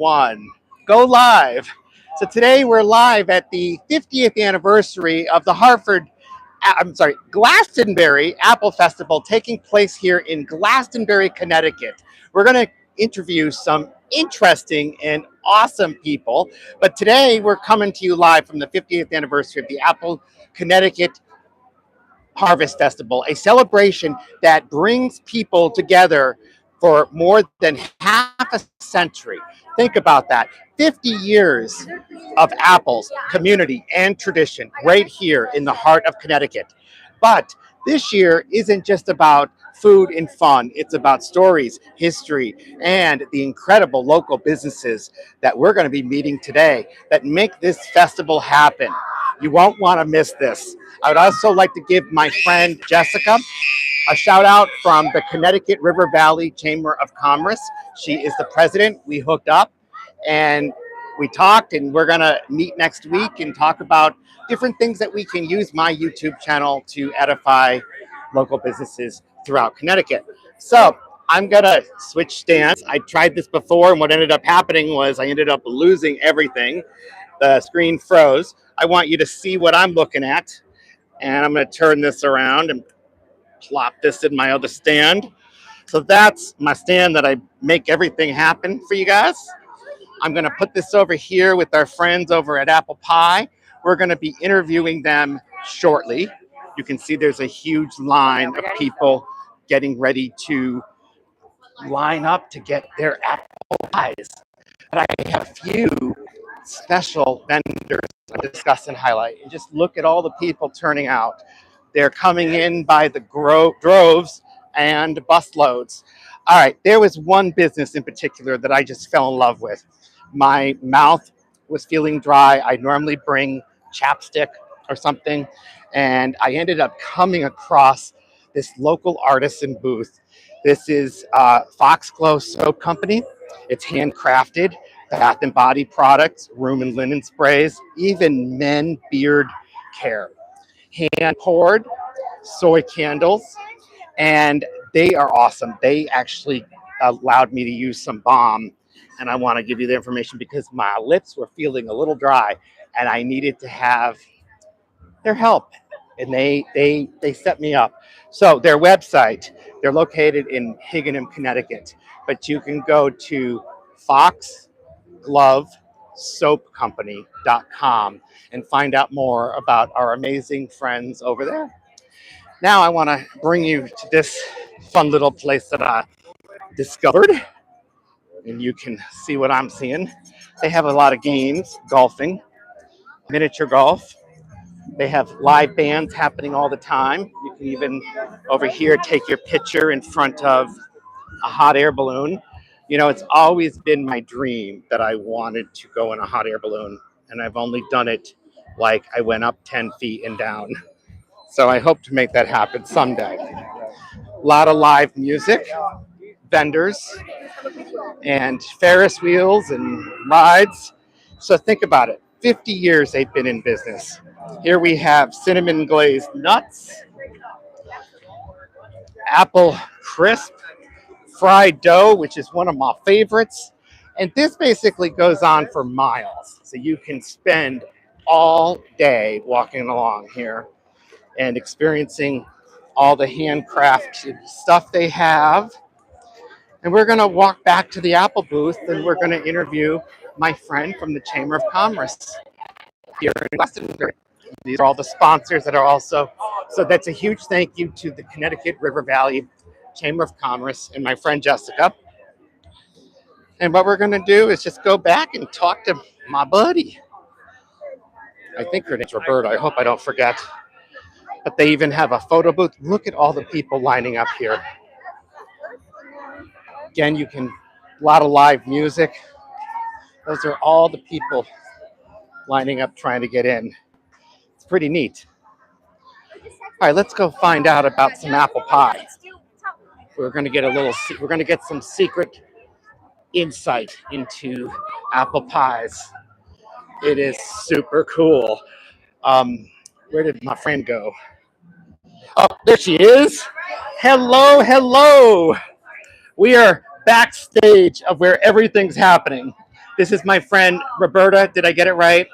1. Go live. So today we're live at the 50th anniversary of the Glastonbury Apple Festival taking place here in Glastonbury, Connecticut. We're going to interview some interesting and awesome people, but today we're coming to you live from the 50th anniversary of the Connecticut Harvest Festival, a celebration that brings people together for more than half a century. Think about that. 50 years of apples, community, and tradition right here in the heart of Connecticut. But this year isn't just about food and fun. It's about stories, history, and the incredible local businesses that we're going to be meeting today that make this festival happen. You won't want to miss this. I would also like to give my friend Jessica a shout out from the Connecticut River Valley Chamber of Commerce. She is the president. We hooked up and we talked, and we're going to meet next week and talk about different things that we can use my YouTube channel to edify local businesses throughout Connecticut. So I'm going to switch stands. I tried this before, and what ended up happening was I ended up losing everything. The screen froze. I want you to see what I'm looking at. And I'm going to turn this around and plop this in my other stand. So that's my stand that I make everything happen for you guys. I'm going to put this over here with our friends over at Apple Pie. We're going to be interviewing them shortly. You can see there's a huge line of people getting ready to line up to get their apple pies. But I have a few special vendors to discuss and highlight. And just look at all the people turning out. They're coming in by the droves and busloads. All right, there was one business in particular that I just fell in love with. My mouth was feeling dry. I normally bring chapstick or something, and I ended up coming across this local artisan booth. This is Foxglove Soap Company. It's handcrafted, bath and body products, room and linen sprays, even men beard care. Hand poured soy candles, and they are awesome. They actually allowed me to use some balm, and I want to give you the information because my lips were feeling a little dry and I needed to have their help, and they set me up. So their website, they're located in Hingham, Connecticut, but you can go to foxglovesoapcompany.com and find out more about our amazing friends over there. Now I want to bring you to this fun little place that I discovered, and you can see what I'm seeing. They have a lot of games, golfing, miniature golf. They have live bands happening all the time. You can even over here take your picture in front of a hot air balloon. You know, it's always been my dream that I wanted to go in a hot air balloon, and I've only done it like I went up 10 feet and down. So I hope to make that happen someday. A lot of live music, vendors, and Ferris wheels and rides. So think about it. 50 years they've been in business. Here we have cinnamon glazed nuts, apple crisp, fried dough, which is one of my favorites. And this basically goes on for miles. So you can spend all day walking along here and experiencing all the handcrafted stuff they have. And we're going to walk back to the Apple booth, and we're going to interview my friend from the Chamber of Commerce here in Glastonbury. These are all the sponsors that are also, so that's a huge thank you to the Connecticut River Valley Chamber of Commerce and my friend Jessica. And what we're going to do is just go back and talk to my buddy. I think her name's Roberta. I hope I don't forget. But they even have a photo booth. Look at all the people lining up here. Again, you can, a lot of live music. Those are all the people lining up trying to get in. It's pretty neat. All right, let's go find out about some apple pie. We're going to get some secret insight into apple pies. It is super cool. Where did my friend go? Oh, there she is. Hello, hello. We are backstage of where everything's happening. This is my friend Roberta. Did I get it right?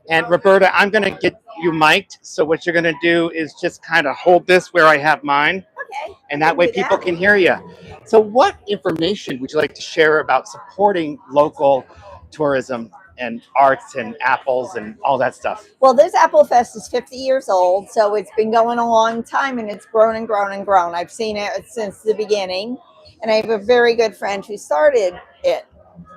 And Roberta, I'm going to get you mic'd. So what you're going to do is just kind of hold this where I have mine, Okay. and that way people can hear you. So what information would you like to share about supporting local tourism and arts and apples and all that stuff? Well, this Apple Fest is 50 years old, so it's been going a long time and it's grown and grown and grown. I've seen it since the beginning, and I have a very good friend who started it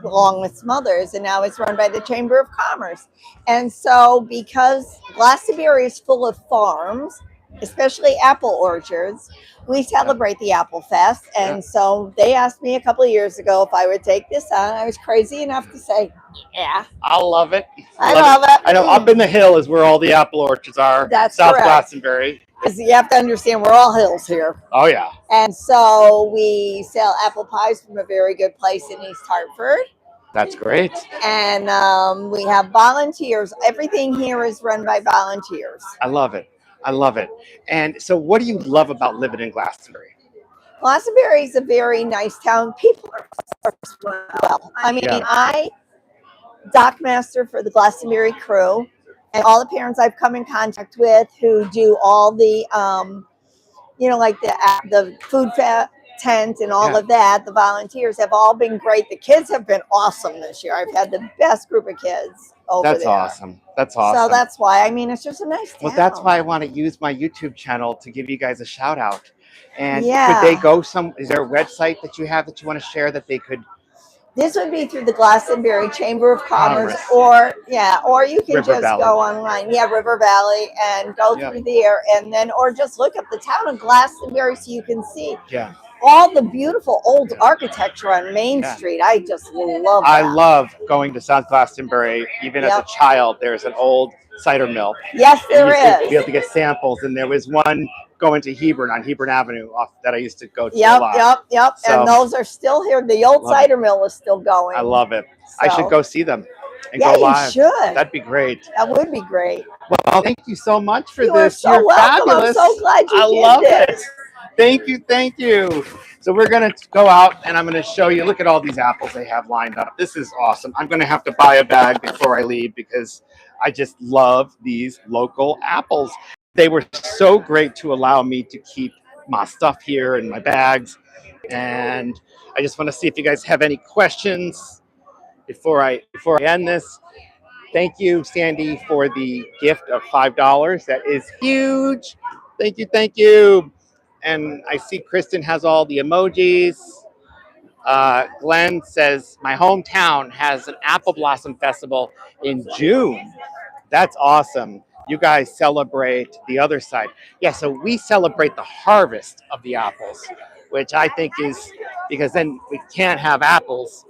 along with some others, and now it's run by the Chamber of Commerce. And so, because Glastonbury is full of farms, especially apple orchards, we celebrate the Apple Fest. And so they asked me a couple of years ago if I would take this on. I was crazy enough to say, yeah. I love it. I love it. I know up in the hill is where all the apple orchards are. That's South correct. Glastonbury. Because you have to understand, we're all hills here. Oh, yeah. And so we sell apple pies from a very good place in East Hartford. That's great. And we have volunteers. Everything here is run by volunteers. I love it. I love it. And so what do you love about living in Glastonbury? Glastonbury is a very nice town. People are well. I mean, I dock master for the Glastonbury crew, and all the parents I've come in contact with who do all the, like the food tent and all of that, the volunteers have all been great. The kids have been awesome this year. I've had the best group of kids over there. That's awesome. That's awesome. So that's why, I mean, it's just a nice town. Well, that's why I want to use my YouTube channel to give you guys a shout out. And could they go is there a website that you have that you want to share that they could? This would be through the Glastonbury Chamber of Commerce, or you can just go online. Yeah, River Valley, and go through there, and then, or just look up the town of Glastonbury so you can see all the beautiful old architecture on Main Street. I just love that. I love going to South Glastonbury. Even as a child, there's an old cider mill. Yes, there is. You have to get samples, and there was one going to Hebron on Hebron Avenue that I used to go to a lot. Yep. So, and those are still here. The old cider mill is still going. I love it. So, I should go see them and go live. You should. That'd be great. That would be great. Well, thank you so much for this. You're so welcome. Fabulous. I'm so glad you did love this. it. Thank you. So we're going to go out and I'm going to show you. Look at all these apples they have lined up. This is awesome. I'm going to have to buy a bag before I leave because I just love these local apples. They were so great to allow me to keep my stuff here in my bags. And I just want to see if you guys have any questions before I end this. Thank you, Sandy, for the gift of $5. That is huge. Thank you. And I see Kristen has all the emojis. Glenn says, my hometown has an apple blossom festival in June. That's awesome. You guys celebrate the other side. Yeah, so we celebrate the harvest of the apples, which I think is because then we can't have apples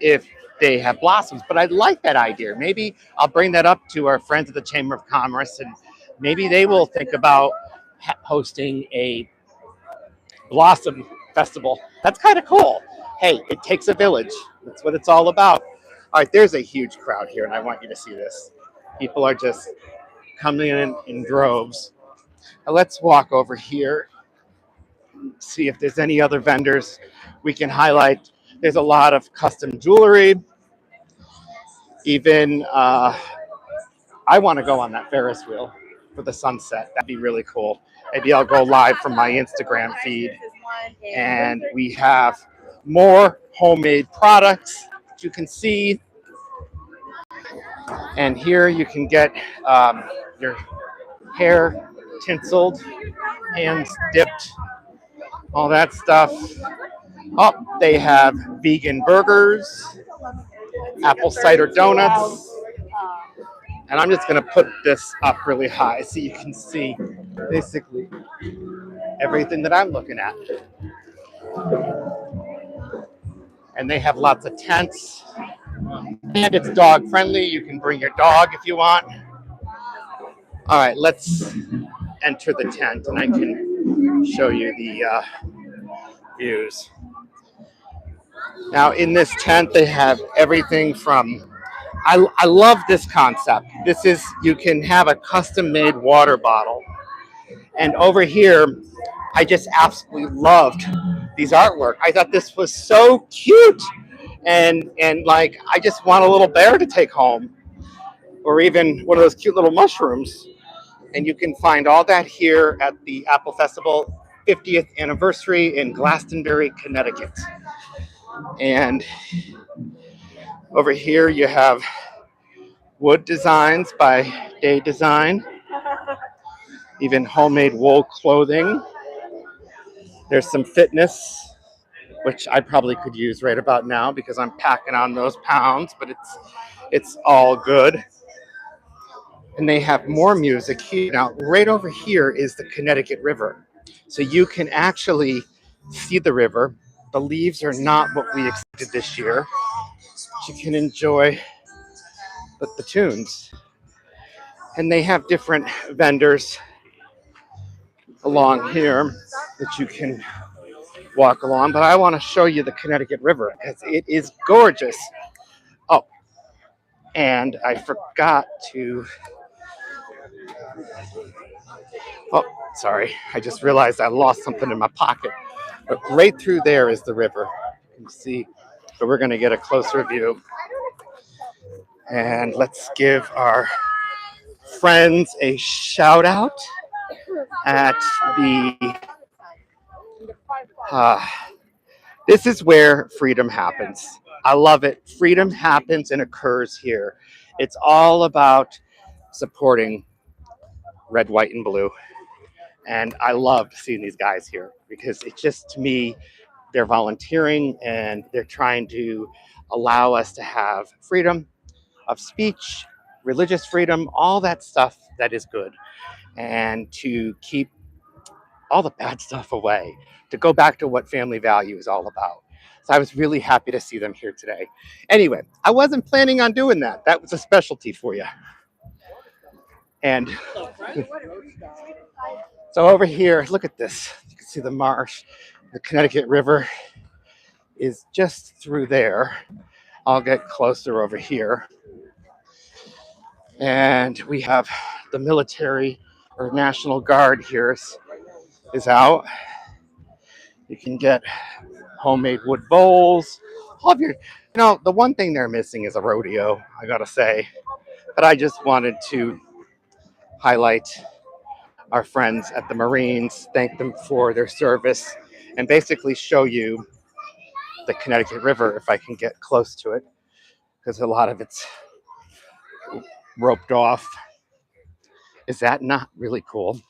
if they have blossoms. But I like that idea. Maybe I'll bring that up to our friends at the Chamber of Commerce, and maybe they will think about hosting a blossom festival. That's kind of cool. Hey, it takes a village. That's what it's all about. All right, there's a huge crowd here, and I want you to see this. People are just coming in droves. Now let's walk over here, see if there's any other vendors we can highlight. There's a lot of custom jewelry. Even I want to go on that Ferris wheel for the sunset. That'd be really cool. Maybe I'll go live from my Instagram feed. And we have more homemade products that you can see. And here you can get your hair tinseled, hands dipped, all that stuff. Oh, they have vegan burgers, apple cider donuts. And I'm just going to put this up really high so you can see basically everything that I'm looking at. And they have lots of tents. And it's dog friendly. You can bring your dog if you want. All right, let's enter the tent and I can show you the views. Now in this tent, they have everything from, I love this concept. This is, you can have a custom made water bottle. And over here, I just absolutely loved these artwork. I thought this was so cute. and like I just want a little bear to take home, or even one of those cute little mushrooms. And you can find all that here at the Apple Festival 50th anniversary in Glastonbury, Connecticut. And over here you have wood designs by Day Design, even homemade wool clothing. There's some fitness, which I probably could use right about now because I'm packing on those pounds, but it's all good. And they have more music here. Now, right over here is the Connecticut River. So you can actually see the river. The leaves are not what we expected this year. You can enjoy the tunes. And they have different vendors along here that you can walk along. But I want to show you the Connecticut River because it is gorgeous. Oh, and I forgot to. Oh, sorry. I just realized I lost something in my pocket. But right through there is the river. You can see. So we're going to get a closer view. And let's give our friends a shout out at the. Uh, this is where freedom happens. I love it. Freedom happens and occurs here. It's all about supporting red, white, and blue. And I love seeing these guys here because it's just, to me, they're volunteering and they're trying to allow us to have freedom of speech, religious freedom, all that stuff that is good, and to keep all the bad stuff away, to go back to what family value is all about. So I was really happy to see them here today. Anyway, I wasn't planning on doing that. That was a specialty for you. And so over here, look at this. You can see the marsh. The Connecticut River is just through there. I'll get closer over here. And we have the military or National Guard here is out. You can get homemade wood bowls. All of your, the one thing they're missing is a rodeo, I gotta say. But I just wanted to highlight our friends at the Marines, thank them for their service, and basically show you the Connecticut River if I can get close to it, because a lot of it's roped off. Is that not really cool?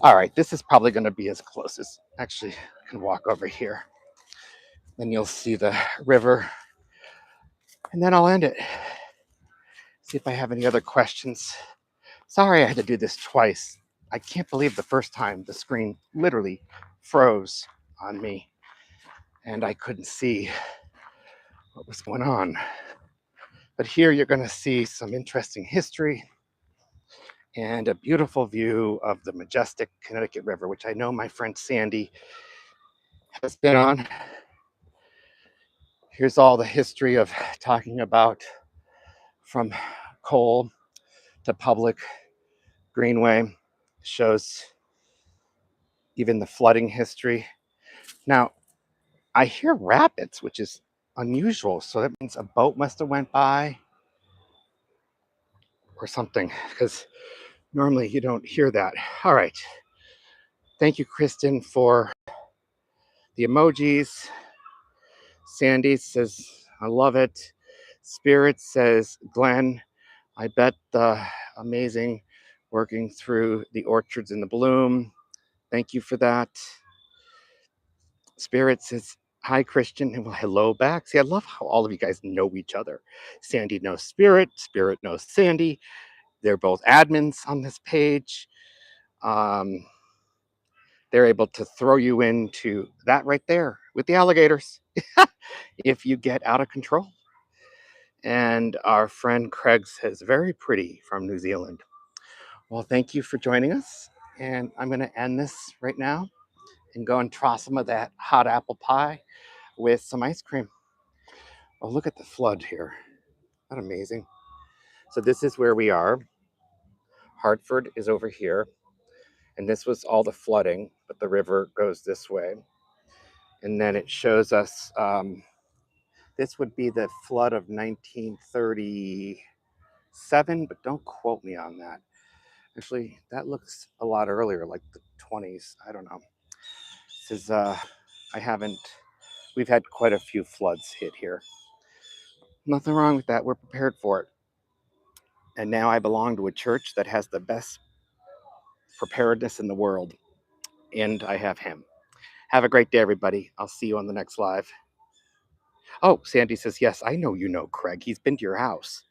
All right, this is probably going to be as close as, actually, I can walk over here. Then you'll see the river. And then I'll end it. See if I have any other questions. Sorry I had to do this twice. I can't believe the first time the screen literally froze on me and I couldn't see what was going on. But here you're going to see some interesting history and a beautiful view of the majestic Connecticut River, which I know my friend Sandy has been on. Here's all the history of talking about from coal to public greenway. Shows even the flooding history. Now, I hear rapids, which is unusual. So that means a boat must have went by or something, because normally you don't hear that. All right. Thank you, Kristen, for the emojis. Sandy says, I love it. Spirit says, Glenn, I bet the amazing working through the orchards in the bloom. Thank you for that. Spirit says, hi, Christian. And well, hello back. See, I love how all of you guys know each other. Sandy knows Spirit. Spirit knows Sandy. They're both admins on this page. They're able to throw you into that right there with the alligators if you get out of control. And our friend Craig says, very pretty from New Zealand. Well, thank you for joining us. And I'm going to end this right now and go and try some of that hot apple pie with some ice cream. Oh, look at the flood here. Isn't that amazing? So this is where we are. Hartford is over here. And this was all the flooding, but the river goes this way. And then it shows us This would be the flood of 1937, but don't quote me on that. Actually, that looks a lot earlier, like the 20s. I don't know. This is, I haven't, we've had quite a few floods hit here. Nothing wrong with that. We're prepared for it. And now I belong to a church that has the best preparedness in the world. And I have him. Have a great day, everybody. I'll see you on the next live. Oh, Sandy says, yes, I know you know Craig. He's been to your house.